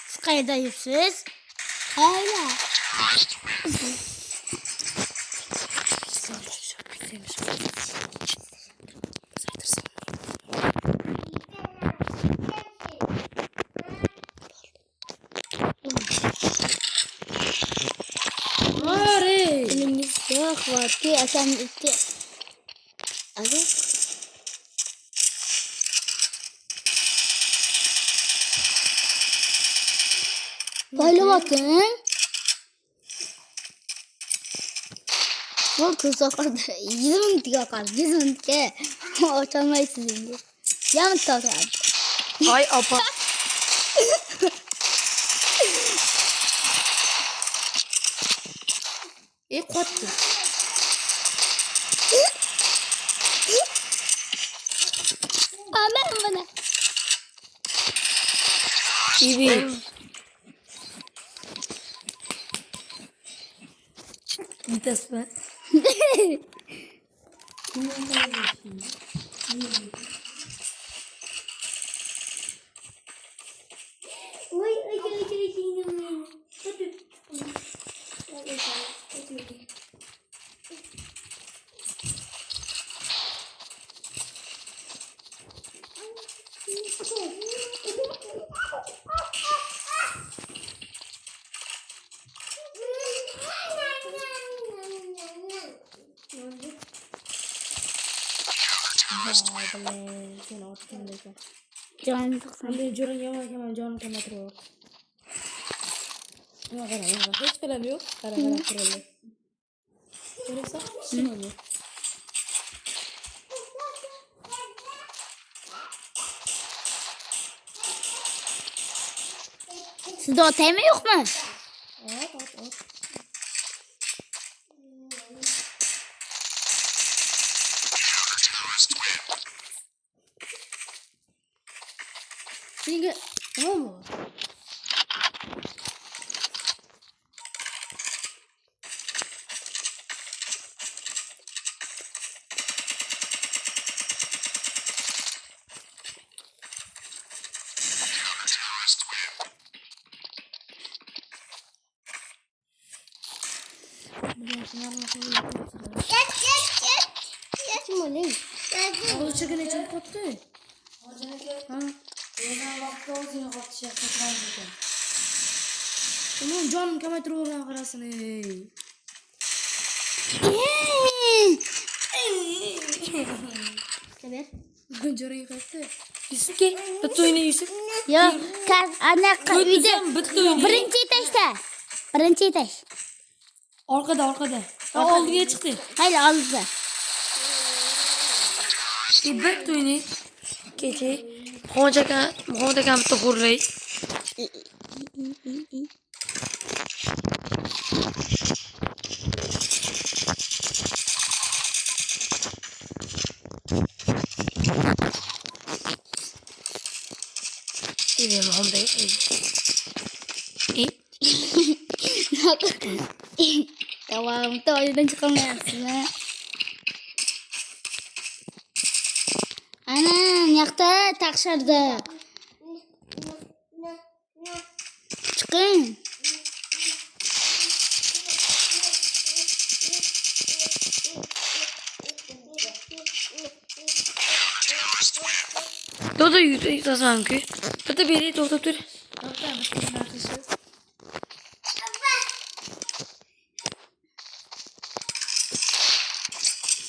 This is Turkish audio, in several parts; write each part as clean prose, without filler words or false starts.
Siz qayerdaysiz? Qayda? Yok vakti akan iki. Ada. Böyle bakın. Bu kız okardı. 100 mintik okardı. 100 mintik. Oturmayısın şimdi. Yan tutar. Ay apa. Kottı. Aman bana. Evet. Vites mi? Sen attın dedi. Canım tıksın. Ben canım hemen canım kemetri yok. Ya hiç falan yok. Kara kralı. Öyleyse şey oluyor. Sizde otay mı yok mu? Evet. Şimdi ne mu? Kim olayım? Ağlı çıkın için koptu. Ha? Ulan canım kemetri olan karasını. Kabar? Canım koptu. Yusuf ki, betul ini Yusuf. Yok, kan anak video. Betul. Birinci taşta. Birinci taş. Arkada. Olduya çıktı. Hayır aldı. Betul ini. Gece. Hocakan betul hurlay. İyi Muhammed. İyi. Tamam, tuh dan cekelnya. Ana, yakta takşırdı. Çıkın. Dodo yüzde sanki. Dodo biri dodo dur.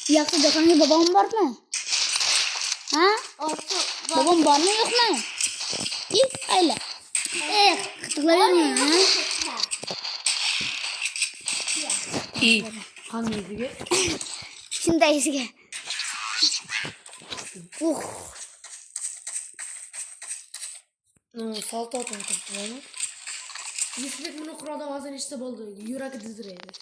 Yakta dekanı babam var mı? Ha? Babam var mı yok mu? İyi, öyle. Kıtıklar mı? İyi. Hangi gibi? Şimdi iyisi. Salto atın kapılarını. Yusuf bunu kurada bazen işte buldu. Yürek dizdireydi.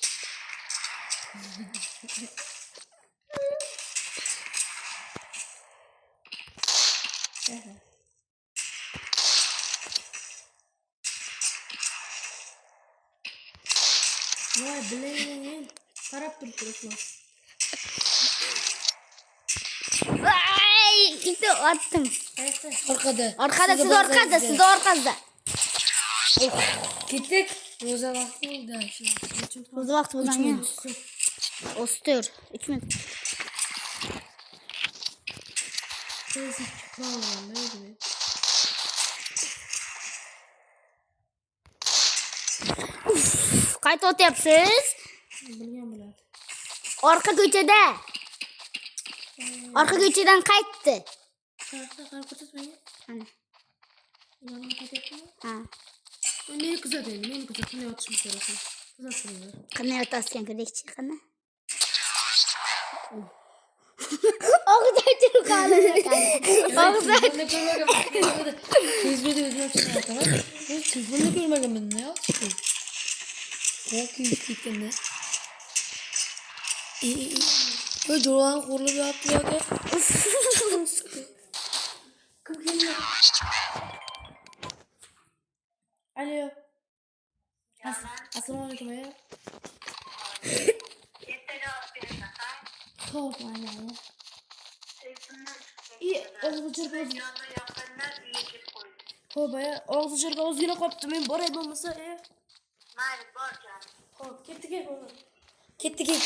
Vay bileğin. Tarap durduruyorsun. Ay! İlk attım. Arkada. Arkada siz arkada siz arkada. Gittik. Roza vakti oldu. Hızlı vakti buradan ya. Ostuyor. 3 minut. Kayıt ot yapsız. Arka köşede. Arka köşeden kayıttı. Hani. Ha. Neyi kızartayım? Neyi kızartayım? Ne atışmış arası? Kızartayım. Kanı atasken kırıkçı kanı. Ağzı kalıyor kanı. Ağzı. Hizmeti özüne çıkıyor tamam. Telefonla görmedim ben ne yaptım? Çok iyi gittim ne? İyi. Böyle dolan kurulu bir atlıyor ki. Kim geliyor? Alo. Assalamu alaikum ya. Tamam ya. İyi, ağzı çırpıyoruz. Hoba ya, ağzı çırpıyoruz yine koptu ben buraya olmasa ya. Hop, gitti. Gitti.